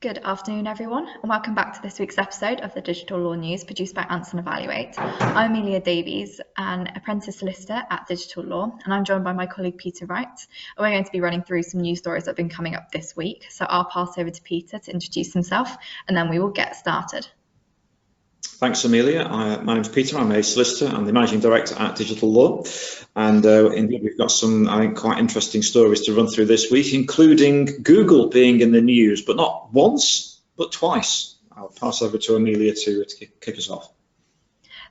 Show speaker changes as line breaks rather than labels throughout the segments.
Good afternoon, everyone, and welcome back to this week's episode of the Digital Law News produced by Anson Evaluate. I'm Amelia Davies, an apprentice solicitor at Digital Law, and I'm joined by my colleague Peter Wright. And we're going to be running through some news stories that have been coming up this week. So I'll pass over to Peter to introduce himself, and then we will get started.
Thanks, Amelia. My name's Peter. I'm a solicitor. I'm the managing director at Digital Law. And indeed, we've got some, I think, quite interesting stories to run through this week, including Google being in the news, but not once, but twice. I'll pass over to Amelia to kick us off.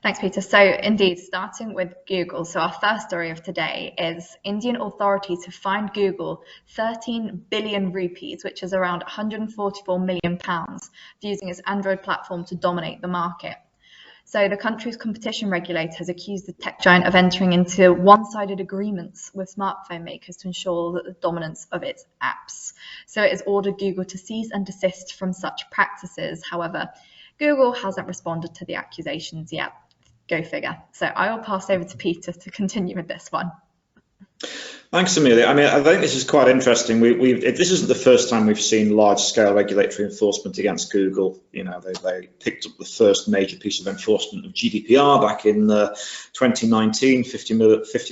Thanks, Peter. So indeed, starting with Google. So our first story of today is Indian authorities have fined Google 13 billion rupees, which is around 144 million pounds, for using its Android platform to dominate the market. So the country's competition regulator has accused the tech giant of entering into one-sided agreements with smartphone makers to ensure that the dominance of its apps. So it has ordered Google to cease and desist from such practices. However, Google hasn't responded to the accusations yet. Go figure. So I will pass over to Peter to continue with this one.
Thanks, Amelia. I mean, I think this is quite interesting. This isn't the first time we've seen large-scale regulatory enforcement against Google. You know, they picked up the first major piece of enforcement of GDPR back in 2019, 50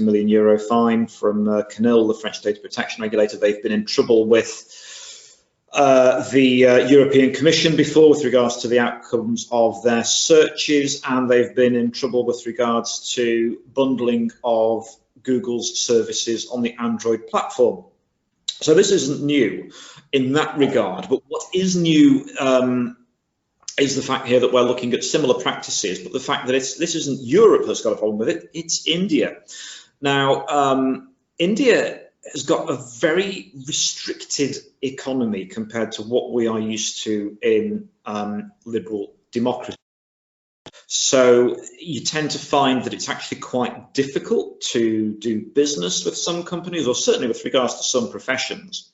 million euro fine from CNIL, the French data protection regulator. They've been in trouble with the European Commission before with regards to the outcomes of their searches, and they've been in trouble with regards to bundling of Google's services on the Android platform. So this isn't new in that regard, but what is new is the fact here that we're looking at similar practices, but the fact that this isn't Europe that's got a problem with it, it's India. Now, India has got a very restricted economy compared to what we are used to in liberal democracy. So you tend to find that it's actually quite difficult to do business with some companies, or certainly with regards to some professions,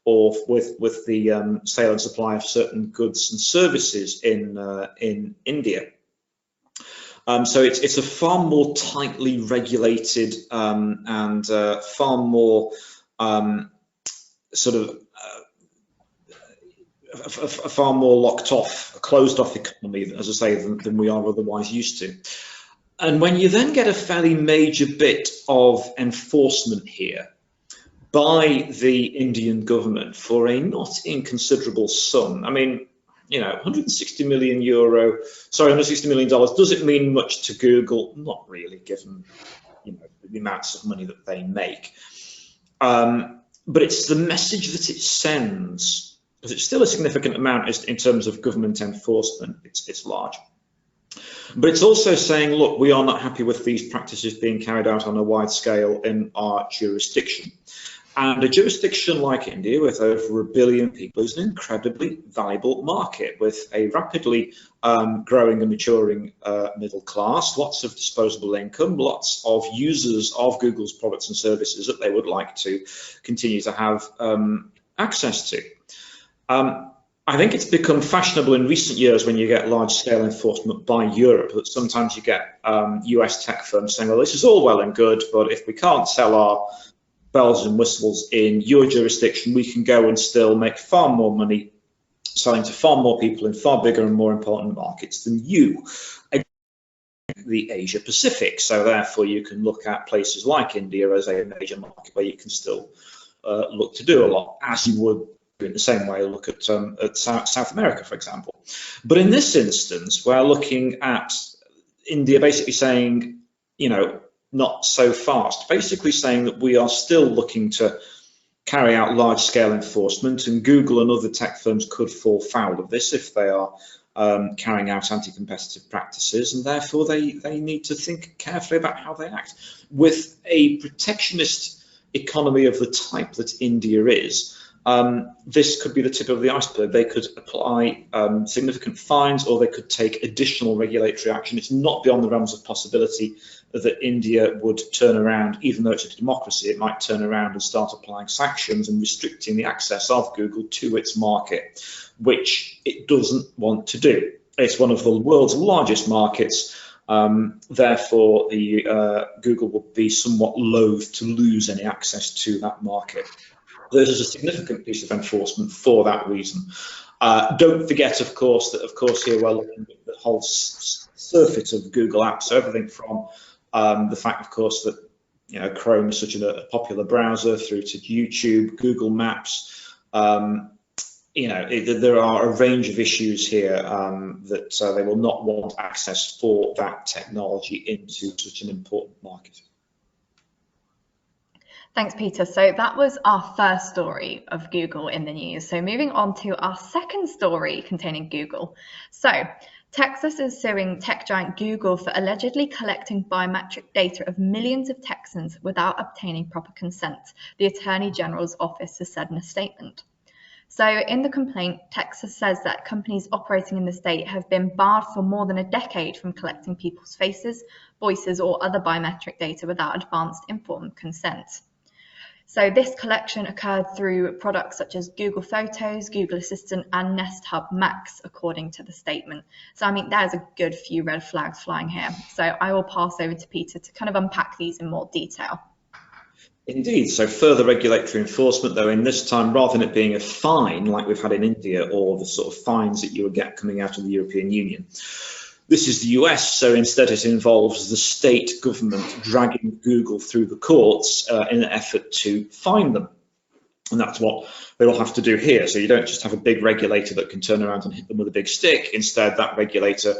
or with the sale and supply of certain goods and services in India. So it's a far more tightly regulated and far more a far more locked off, closed off economy, as I say, than we are otherwise used to. And when you then get a fairly major bit of enforcement here by the Indian government for a not inconsiderable sum, I mean, you know, 160 million dollars, does it mean much to Google? Not really, given, you know, the amounts of money that they make. But it's the message that it sends, because it's still a significant amount in terms of government enforcement. It's large. But it's also saying, look, we are not happy with these practices being carried out on a wide scale in our jurisdiction. And a jurisdiction like India, with over 1 billion people, is an incredibly valuable market with a rapidly growing and maturing middle class, lots of disposable income, lots of users of Google's products and services that they would like to continue to have access to. I think it's become fashionable in recent years when you get large-scale enforcement by Europe that sometimes you get US tech firms saying, well, this is all well and good, but if we can't sell our bells and whistles in your jurisdiction, we can go and still make far more money selling to far more people in far bigger and more important markets than you, the Asia Pacific. So therefore you can look at places like India as a major market where you can still look to do a lot, as you would in the same way look at South America, for example. But in this instance, we're looking at India basically saying, you know, not so fast, basically saying that we are still looking to carry out large-scale enforcement, and Google and other tech firms could fall foul of this if they are carrying out anti-competitive practices, and therefore they need to think carefully about how they act. With a protectionist economy of the type that India is, this could be the tip of the iceberg. They could apply significant fines, or they could take additional regulatory action. It's not beyond the realms of possibility that India would turn around, even though it's a democracy, it might turn around and start applying sanctions and restricting the access of Google to its market, which it doesn't want to do. It's one of the world's largest markets. Therefore, Google would be somewhat loath to lose any access to that market. This is a significant piece of enforcement for that reason. Don't forget, of course, that here we're looking at the whole surface of Google apps, so everything from the fact, of course, that Chrome is such a popular browser, through to YouTube, Google Maps. There are a range of issues here that they will not want access for that technology into such an important market.
Thanks, Peter. So that was our first story of Google in the news. So moving on to our second story containing Google. So Texas is suing tech giant Google for allegedly collecting biometric data of millions of Texans without obtaining proper consent, the Attorney General's office has said in a statement. So in the complaint, Texas says that companies operating in the state have been barred for more than a decade from collecting people's faces, voices, or other biometric data without advanced informed consent. So this collection occurred through products such as Google Photos, Google Assistant, and Nest Hub Max, according to the statement. So, I mean, there's a good few red flags flying here. So I will pass over to Peter to kind of unpack these in more detail.
Indeed. So further regulatory enforcement, though, in this time, rather than it being a fine like we've had in India, or the sort of fines that you would get coming out of the European Union, this is the US, so instead it involves the state government dragging Google through the courts in an effort to fine them. And that's what they will have to do here. So you don't just have a big regulator that can turn around and hit them with a big stick. Instead, that regulator,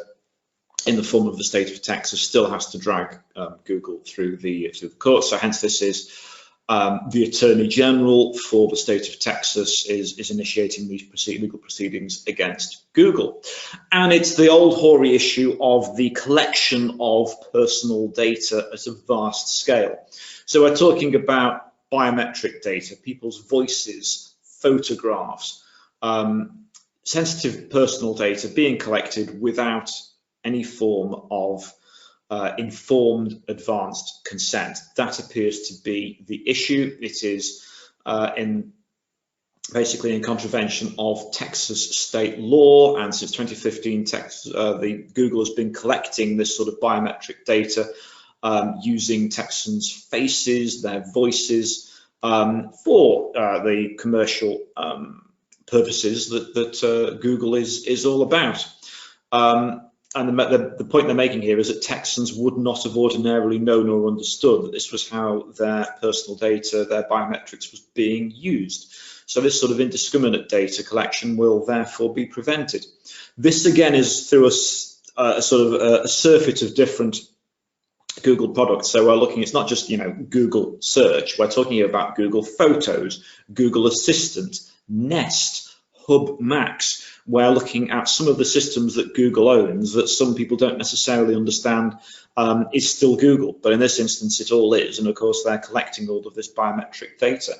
in the form of the state of Texas, still has to drag Google through the courts. So hence this is the Attorney General for the state of Texas is initiating these legal proceedings against Google. And it's the old hoary issue of the collection of personal data at a vast scale. So we're talking about biometric data, people's voices, photographs, sensitive personal data being collected without any form of informed advanced consent. That appears to be the issue. It is basically in contravention of Texas state law, and since 2015, Google has been collecting this sort of biometric data using Texans' faces, their voices, for the commercial purposes that Google is all about. And the point they're making here is that Texans would not have ordinarily known or understood that this was how their personal data, their biometrics, was being used. So this sort of indiscriminate data collection will therefore be prevented. This again is through a sort of a surfeit of different Google products. So we're looking, it's not just, Google search, we're talking about Google Photos, Google Assistant, Nest, Hub Max. We're looking at some of the systems that Google owns that some people don't necessarily understand is still Google, but in this instance it all is, and of course they're collecting all of this biometric data.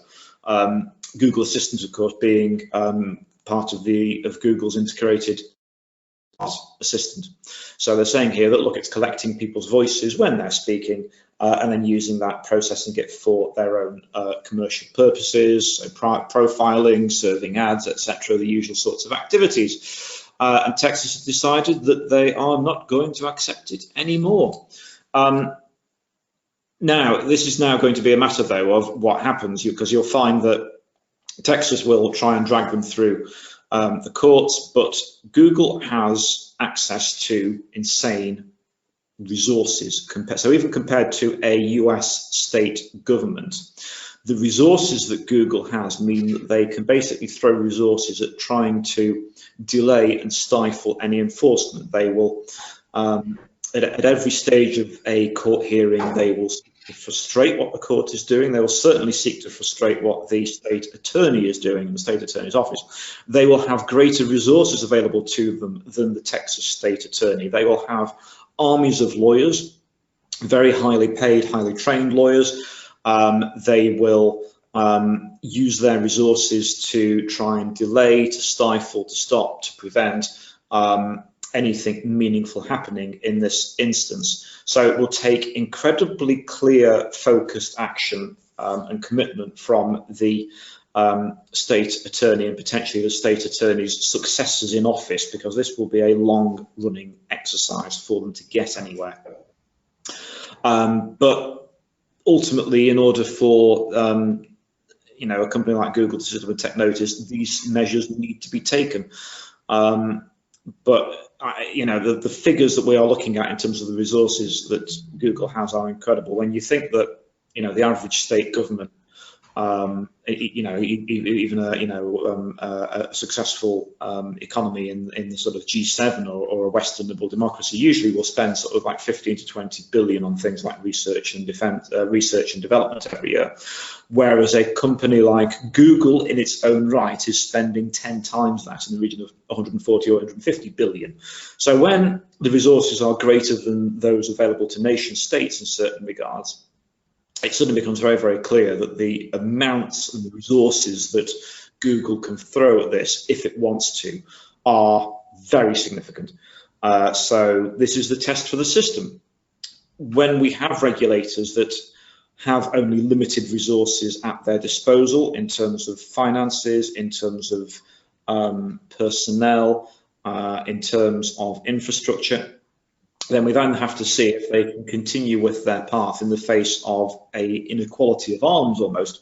Google Assistant, of course, being part of Google's integrated assistant. So they're saying here that, look, it's collecting people's voices when they're speaking and then using that, processing it for their own commercial purposes, so profiling, serving ads, etc., the usual sorts of activities. And Texas has decided that they are not going to accept it anymore. Now, this is now going to be a matter, though, of what happens, because you'll find that Texas will try and drag them through the courts, but Google has access to insane resources. So even compared to a US state government, the resources that Google has mean that they can basically throw resources at trying to delay and stifle any enforcement. They will, at every stage of a court hearing, they will frustrate what the court is doing. They will certainly seek to frustrate what the state attorney is doing in the state attorney's office. They will have greater resources available to them than the Texas state attorney. They will have armies of lawyers, very highly paid, highly trained lawyers. They will use their resources to try and delay, to stifle, to stop, to prevent anything meaningful happening in this instance. So it will take incredibly clear, focused action and commitment from the state attorney and potentially the state attorney's successors in office, because this will be a long-running exercise for them to get anywhere. But ultimately, in order for a company like Google to sort of take notice, these measures need to be taken. But the figures that we are looking at in terms of the resources that Google has are incredible. When you think that the average state government, even a successful economy in the sort of G7 or a Western liberal democracy usually will spend sort of like 15 to 20 billion on things like research and development every year, whereas a company like Google in its own right is spending 10 times that, in the region of 140 or 150 billion. So when the resources are greater than those available to nation states in certain regards, it suddenly becomes very, very clear that the amounts and the resources that Google can throw at this, if it wants to, are very significant. So this is the test for the system. When we have regulators that have only limited resources at their disposal in terms of finances, in terms of personnel, in terms of infrastructure, then we then have to see if they can continue with their path in the face of a inequality of arms almost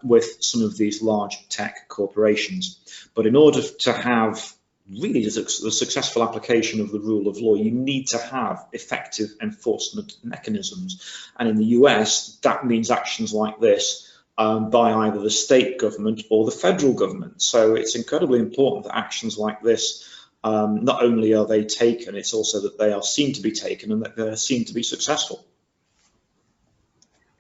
with some of these large tech corporations. But in order to have really the successful application of the rule of law, you need to have effective enforcement mechanisms. And in the US, that means actions like this by either the state government or the federal government. So it's incredibly important that actions like this, not only are they taken, it's also that they are seen to be taken and that they're seen to be successful.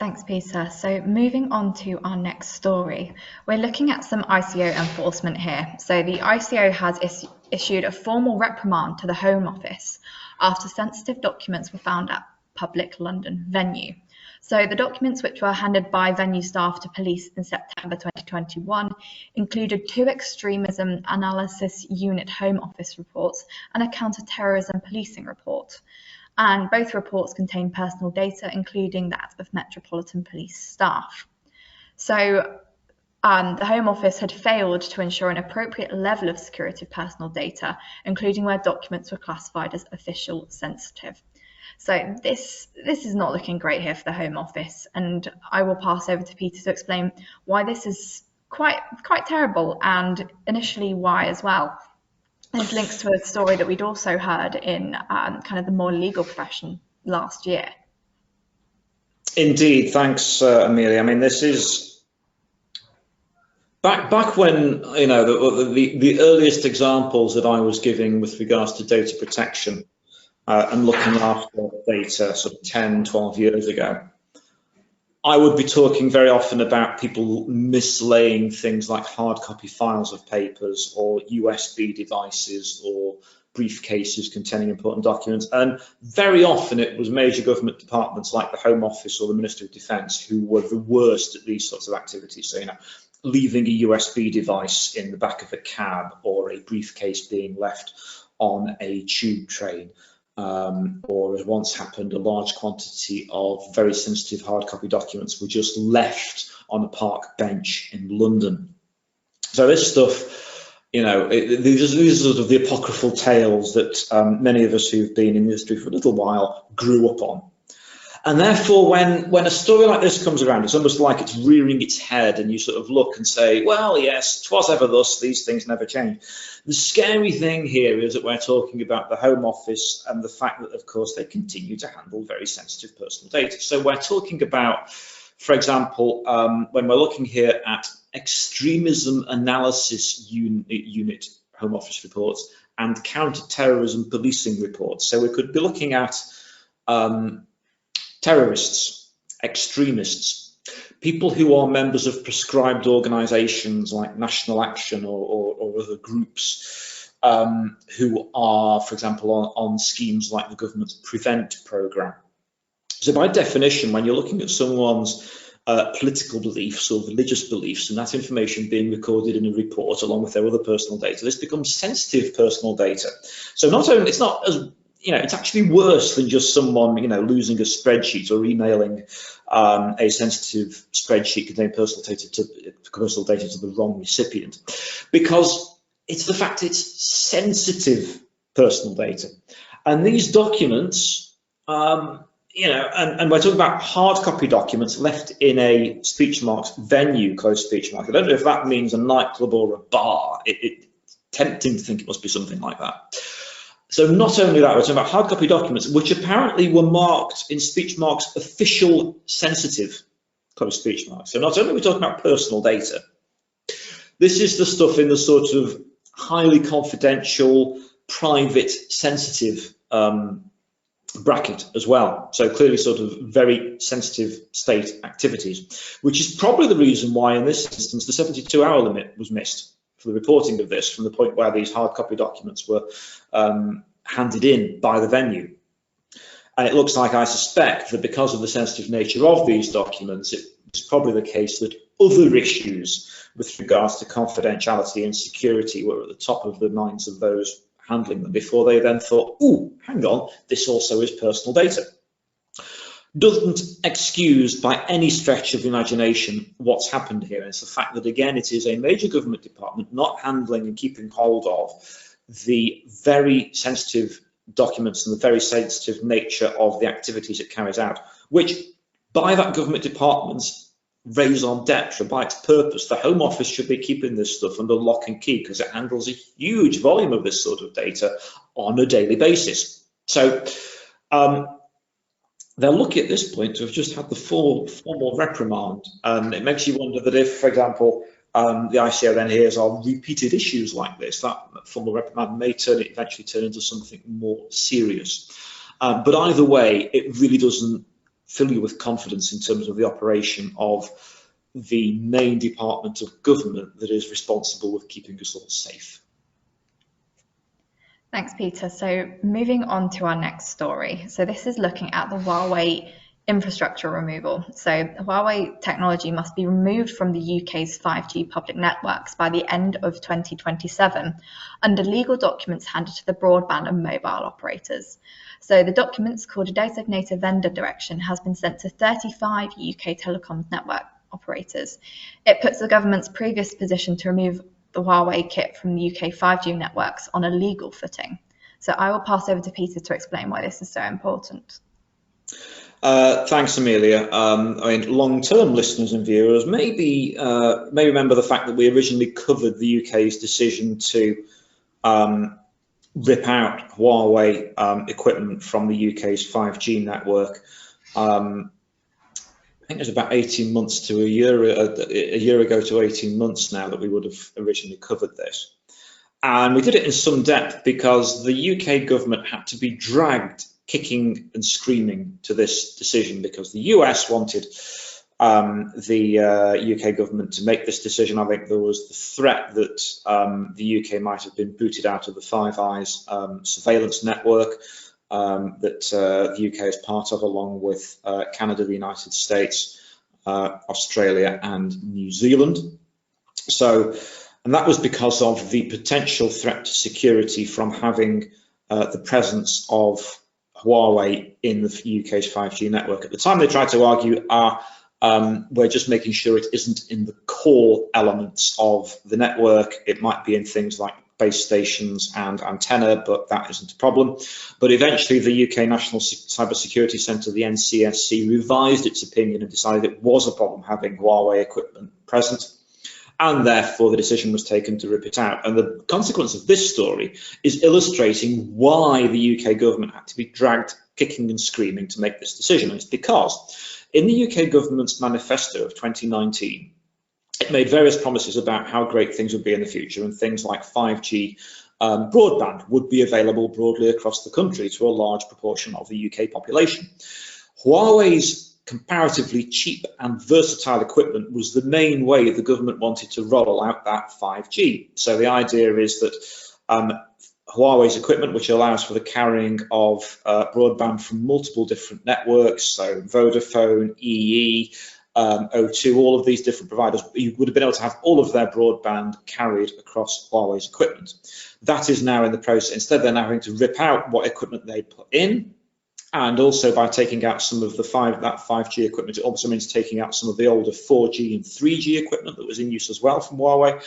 Thanks, Peter. So moving on to our next story, we're looking at some ICO enforcement here. So the ICO has issued a formal reprimand to the Home Office after sensitive documents were found at public London venue. So the documents, which were handed by venue staff to police in September 2021, included 2 extremism analysis unit Home Office reports and a counter-terrorism policing report. And both reports contain personal data, including that of Metropolitan Police staff. So the Home Office had failed to ensure an appropriate level of security of personal data, including where documents were classified as official sensitive. So this is not looking great here for the Home Office, and I will pass over to Peter to explain why this is quite terrible, and initially why as well. This links to a story that we'd also heard in kind of the more legal profession last year.
Indeed, thanks, Amelia. I mean, this is back when the earliest examples that I was giving with regards to data protection and looking after data sort of 10, 12 years ago. I would be talking very often about people mislaying things like hard copy files of papers or USB devices or briefcases containing important documents. And very often it was major government departments like the Home Office or the Ministry of Defence who were the worst at these sorts of activities. So, leaving a USB device in the back of a cab or a briefcase being left on a tube train. Or as once happened, a large quantity of very sensitive hard copy documents were just left on a park bench in London. So this stuff, these are sort of the apocryphal tales that many of us who've been in the industry for a little while grew up on. And therefore, when a story like this comes around, it's almost like it's rearing its head and you sort of look and say, well, yes, 'twas ever thus, these things never change. The scary thing here is that we're talking about the Home Office and the fact that, of course, they continue to handle very sensitive personal data. So we're talking about, for example, when we're looking here at extremism analysis unit Home Office reports and counter-terrorism policing reports. So we could be looking at terrorists, extremists, people who are members of prescribed organisations like National Action or other groups who are, for example, on schemes like the government's Prevent programme. So by definition, when you're looking at someone's political beliefs or religious beliefs and that information being recorded in a report along with their other personal data, this becomes sensitive personal data. So not only, it's not as it's actually worse than just someone, losing a spreadsheet or emailing a sensitive spreadsheet containing personal data to the wrong recipient, because it's the fact it's sensitive personal data. And these documents, and we're talking about hard copy documents left in a speech marks venue, closed speech marks. I don't know if that means a nightclub or a bar. It's tempting to think it must be something like that. So not only that, we're talking about hard copy documents, which apparently were marked in speech marks official sensitive closed speech marks. So not only are we talking about personal data, this is the stuff in the sort of highly confidential, private, sensitive bracket as well. So clearly sort of very sensitive state activities, which is probably the reason why in this instance the 72-hour limit was missed for the reporting of this, from the point where these hard copy documents were handed in by the venue. And it looks like, I suspect, that because of the sensitive nature of these documents, it's probably the case that other issues with regards to confidentiality and security were at the top of the minds of those handling them before they then thought, ooh, hang on, this also is personal data. Doesn't excuse by any stretch of the imagination what's happened here. And it's the fact that, again, it is a major government department not handling and keeping hold of the very sensitive documents and the very sensitive nature of the activities it carries out, which by that government department's raison d'etre, by its purpose, the Home Office should be keeping this stuff under lock and key because it handles a huge volume of this sort of data on a daily basis. So they're lucky at this point to have just had the formal reprimand, and it makes you wonder that if, for example, the ICO then hears of repeated issues like this, that formal reprimand may eventually turn into something more serious. But either way, it really doesn't fill you with confidence in terms of the operation of the main department of government that is responsible with keeping us all safe.
Thanks, Peter. So moving on to our next story. So this is looking at the Huawei infrastructure removal. So Huawei technology must be removed from the UK's 5G public networks by the end of 2027 under legal documents handed to the broadband and mobile operators. So the documents, called a designated vendor direction, has been sent to 35 UK telecoms network operators. It puts the government's previous position to remove the Huawei kit from the UK 5G networks on a legal footing. So I will pass over to Peter to explain why this is so important.
Thanks, Amelia. I mean, long-term listeners and viewers may remember the fact that we originally covered the UK's decision to rip out Huawei equipment from the UK's 5G network. I think it was about 18 months to a year ago to 18 months now that we would have originally covered this. And we did it in some depth because the UK government had to be dragged kicking and screaming to this decision because the US wanted the UK government to make this decision. I think there was the threat that the UK might have been booted out of the Five Eyes surveillance network that the UK is part of, along with Canada, the United States, Australia and New Zealand. So, and that was because of the potential threat to security from having the presence of Huawei in the UK's 5G network. At the time, they tried to argue, we're just making sure it isn't in the core elements of the network. It might be in things like base stations and antenna, but that isn't a problem. But eventually, the UK National Cybersecurity Centre, the NCSC, revised its opinion and decided it was a problem having Huawei equipment present. And therefore the decision was taken to rip it out. And the consequence of this story is illustrating why the UK government had to be dragged kicking and screaming to make this decision. And it's because in the UK government's manifesto of 2019, it made various promises about how great things would be in the future, and things like 5G broadband would be available broadly across the country to a large proportion of the UK population. Huawei's comparatively cheap and versatile equipment was the main way the government wanted to roll out that 5G. So the idea is that Huawei's equipment, which allows for the carrying of broadband from multiple different networks, so Vodafone, EE, O2, all of these different providers, you would have been able to have all of their broadband carried across Huawei's equipment. That is now in the process. Instead, they're now having to rip out what equipment they put in. And also by taking out some of that 5G equipment, it also means taking out some of the older 4G and 3G equipment that was in use as well from Huawei.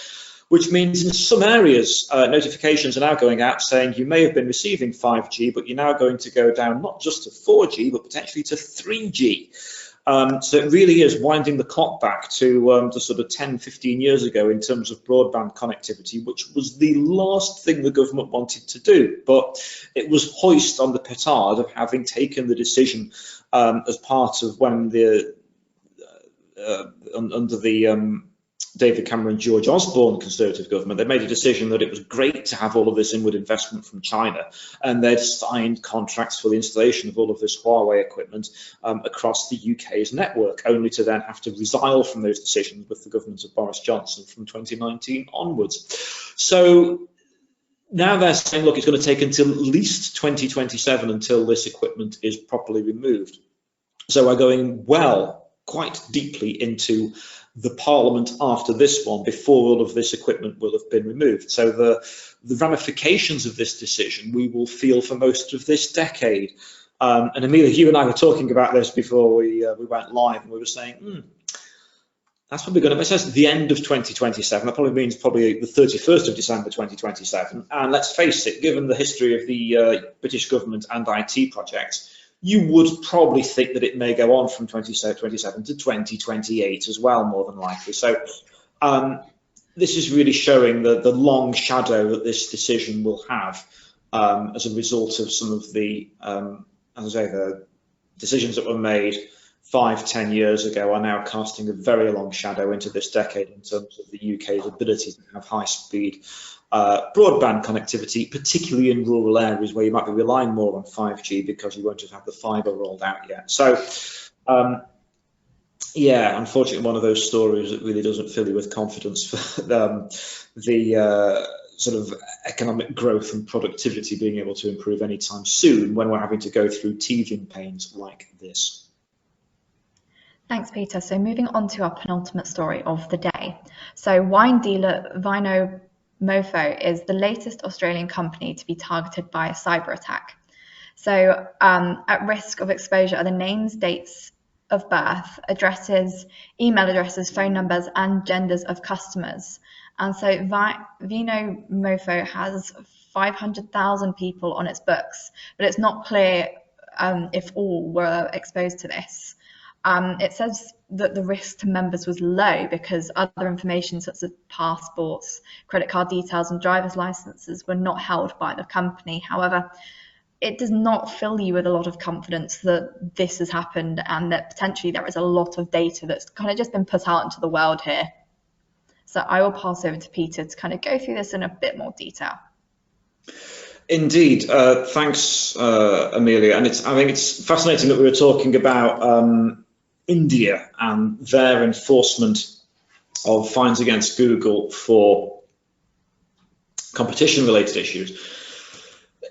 which means in some areas, notifications are now going out saying you may have been receiving 5G, but you're now going to go down not just to 4G, but potentially to 3G. So it really is winding the clock back to sort of 10, 15 years ago in terms of broadband connectivity, which was the last thing the government wanted to do. But it was hoist on the petard of having taken the decision as part of when the under the David Cameron, George Osborne Conservative government, they made a decision that it was great to have all of this inward investment from China, and they'd signed contracts for the installation of all of this Huawei equipment across the UK's network, only to then have to resile from those decisions with the government of Boris Johnson from 2019 onwards. So now they're saying, look, it's going to take until at least 2027 until this equipment is properly removed. So we're going quite deeply into the Parliament after this one before all of this equipment will have been removed. So the ramifications of this decision we will feel for most of this decade. And Amelia, you and I were talking about this before we went live, and we were saying, that's probably going to, it says the end of 2027, that probably means probably the 31st of December 2027. And let's face it, given the history of the British government and IT projects, you would probably think that it may go on from 2027 to 2028 as well, more than likely. So this is really showing the long shadow that this decision will have as a result of some of the, as I say, the decisions that were made 5-10 years ago are now casting a very long shadow into this decade in terms of the UK's ability to have high-speed broadband connectivity, particularly in rural areas where you might be relying more on 5G because you won't have had the fibre rolled out yet. So, yeah, unfortunately, one of those stories that really doesn't fill you with confidence for the sort of economic growth and productivity being able to improve anytime soon when we're having to go through teething pains like this.
Thanks, Peter. So moving on to our penultimate story of the day. So wine dealer Vino Mofo is the latest Australian company to be targeted by a cyber attack. So at risk of exposure are the names, dates of birth, addresses, email addresses, phone numbers, and genders of customers. And so Vino Mofo has 500,000 people on its books, but it's not clear if all were exposed to this. It says that the risk to members was low because other information such as passports, credit card details, and driver's licenses were not held by the company. However, it does not fill you with a lot of confidence that this has happened and that potentially there is a lot of data that's kind of just been put out into the world here. So I will pass over to Peter to kind of go through this in a bit more detail.
Indeed, thanks, Amelia. And I think it's fascinating that we were talking about India and their enforcement of fines against Google for competition-related issues.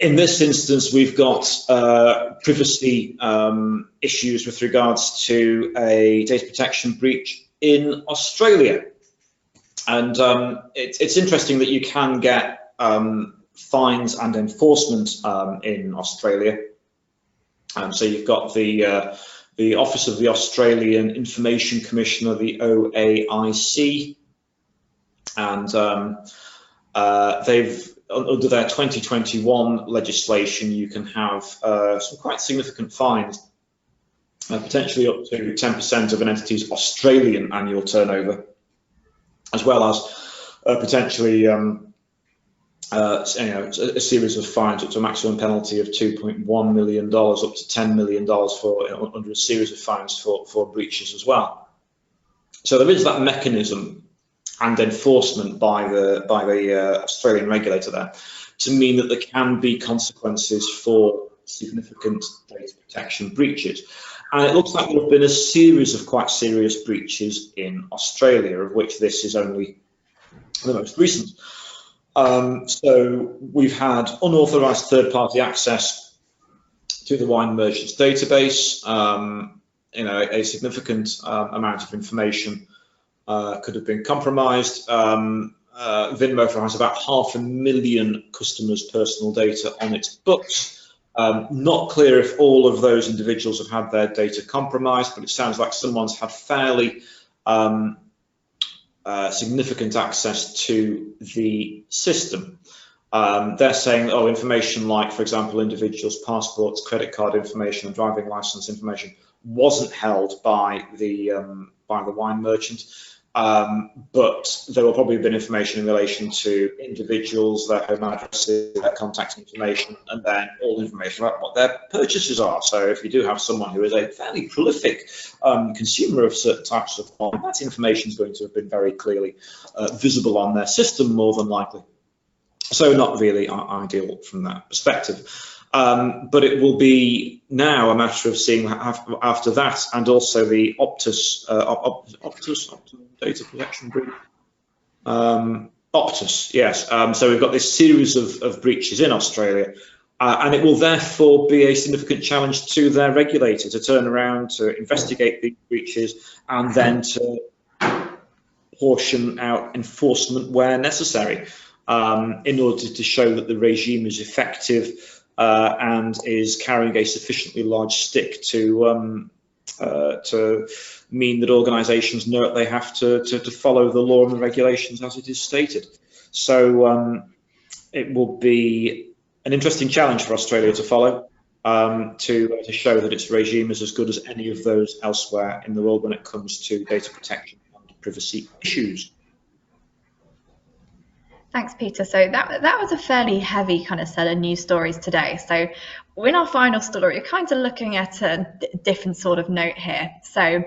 In this instance, we've got privacy issues with regards to a data protection breach in Australia. And it's interesting that you can get fines and enforcement in Australia. So you've got the Office of the Australian Information Commissioner, the OAIC, and they've, under their 2021 legislation, you can have some quite significant fines, potentially up to 10% of an entity's Australian annual turnover, as well as potentially a series of fines up to a maximum penalty of $2.1 million up to $10 million for under a series of fines for breaches as well. So there is that mechanism and enforcement by the Australian regulator there to mean that there can be consequences for significant data protection breaches. And it looks like there have been a series of quite serious breaches in Australia, of which this is only the most recent. So we've had unauthorized third-party access to the wine merchants database. A significant amount of information could have been compromised. Vinmofo has about 500,000 customers' personal data on its books. Not clear if all of those individuals have had their data compromised, but it sounds like someone's had fairly significant access to the system. They're saying, oh, information like, for example, individuals' passports, credit card information, and driving license information wasn't held by the wine merchant, but there will probably have been information in relation to individuals, their home addresses, their contact information, and then all information about what their purchases are. So if you do have someone who is a fairly prolific consumer of certain types of wine, that information is going to have been very clearly visible on their system, more than likely. So not really ideal from that perspective. But it will be now a matter of seeing after that, and also the Optus data protection group. Optus, yes. So we've got this series of breaches in Australia, and it will therefore be a significant challenge to their regulator to turn around, to investigate these breaches, and then to portion out enforcement where necessary, in order to show that the regime is effective and is carrying a sufficiently large stick to mean that organisations know that they have to follow the law and the regulations as it is stated. So it will be an interesting challenge for Australia to follow, to show that its regime is as good as any of those elsewhere in the world when it comes to data protection and privacy issues.
Thanks, Peter. So that was a fairly heavy kind of set of news stories today. So in our final story, we're kind of looking at a different sort of note here. So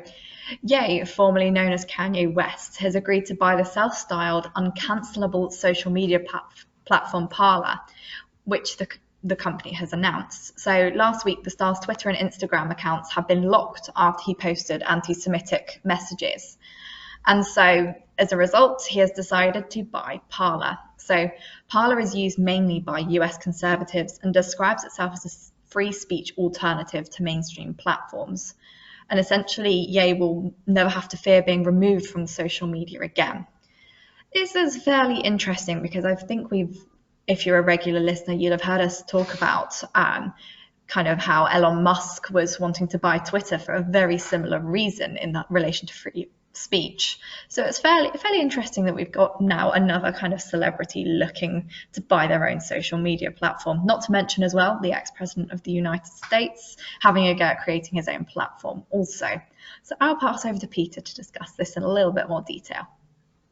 Ye, formerly known as Kanye West, has agreed to buy the self-styled uncancelable social media platform Parler, which the company has announced. So last week, the star's Twitter and Instagram accounts have been locked after he posted anti-Semitic messages. And so as a result, he has decided to buy Parler. So Parler is used mainly by US conservatives and describes itself as a free speech alternative to mainstream platforms. And essentially, Ye will never have to fear being removed from social media again. This is fairly interesting because I think if you're a regular listener, you'll have heard us talk about kind of how Elon Musk was wanting to buy Twitter for a very similar reason in that relation to free speech. So it's fairly interesting that we've got now another kind of celebrity looking to buy their own social media platform. Not to mention as well the ex-president of the United States having a go at creating his own platform also. So I'll pass over to Peter to discuss this in a little bit more detail.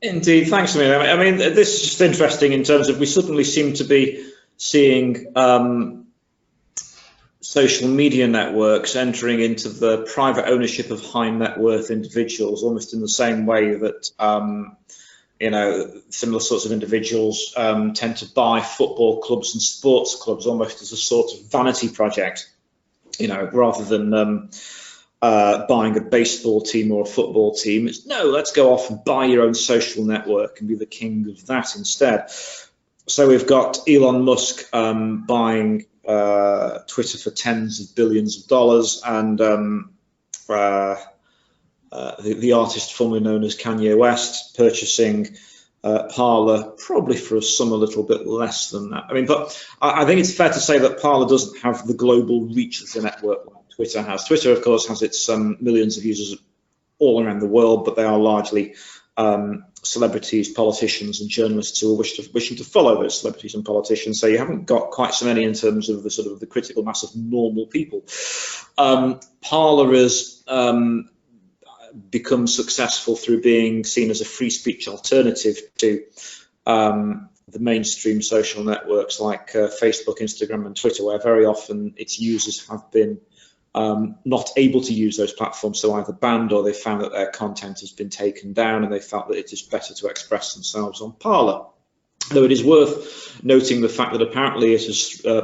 Indeed, thanks, Amelia. I mean, this is just interesting in terms of we suddenly seem to be seeing social media networks entering into the private ownership of high net worth individuals, almost in the same way that similar sorts of individuals tend to buy football clubs and sports clubs almost as a sort of vanity project, rather than buying a baseball team or a football team. It's no, let's go off and buy your own social network and be the king of that instead. So we've got Elon Musk buying Twitter for tens of billions of dollars, and the artist formerly known as Kanye West purchasing Parler probably for a sum a little bit less than that. I mean, but I think it's fair to say that Parler doesn't have the global reach that a network like Twitter has. Twitter, of course, has its millions of users all around the world, but they are largely celebrities, politicians, and journalists who are wishing to follow those celebrities and politicians. So you haven't got quite so many in terms of the sort of the critical mass of normal people. Parler has become successful through being seen as a free speech alternative to the mainstream social networks like Facebook, Instagram, and Twitter, where very often its users have been not able to use those platforms, so either banned or they found that their content has been taken down and they felt that it is better to express themselves on Parler. Though it is worth noting the fact that apparently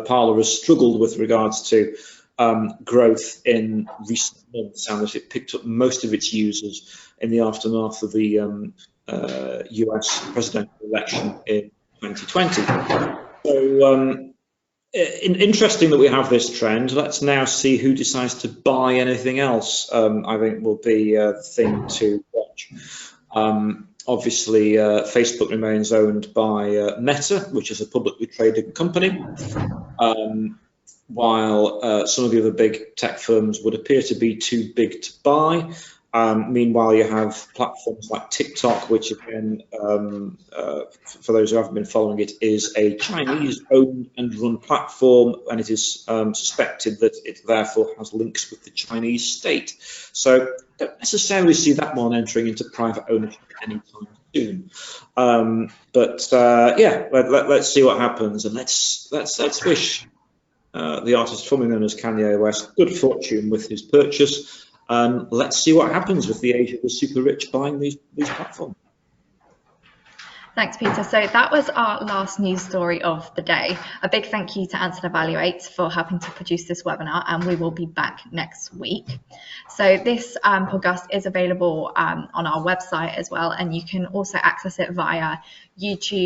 Parler has struggled with regards to growth in recent months, and that it picked up most of its users in the aftermath of the US presidential election in 2020. So interesting that we have this trend. Let's now see who decides to buy anything else. I think will be the thing to watch. Obviously, Facebook remains owned by Meta, which is a publicly traded company, while some of the other big tech firms would appear to be too big to buy. Meanwhile, you have platforms like TikTok, which again, for those who haven't been following it, is a Chinese-owned and run platform, and it is suspected that it therefore has links with the Chinese state. So don't necessarily see that one entering into private ownership anytime soon. Yeah, let's see what happens, and let's wish the artist formerly known as Kanye West good fortune with his purchase. Let's see what happens with the age of the super rich buying these platforms.
Thanks, Peter. So that was our last news story of the day. A big thank you to Anson Evaluate for helping to produce this webinar, and we will be back next week. So this podcast is available on our website as well, and you can also access it via YouTube,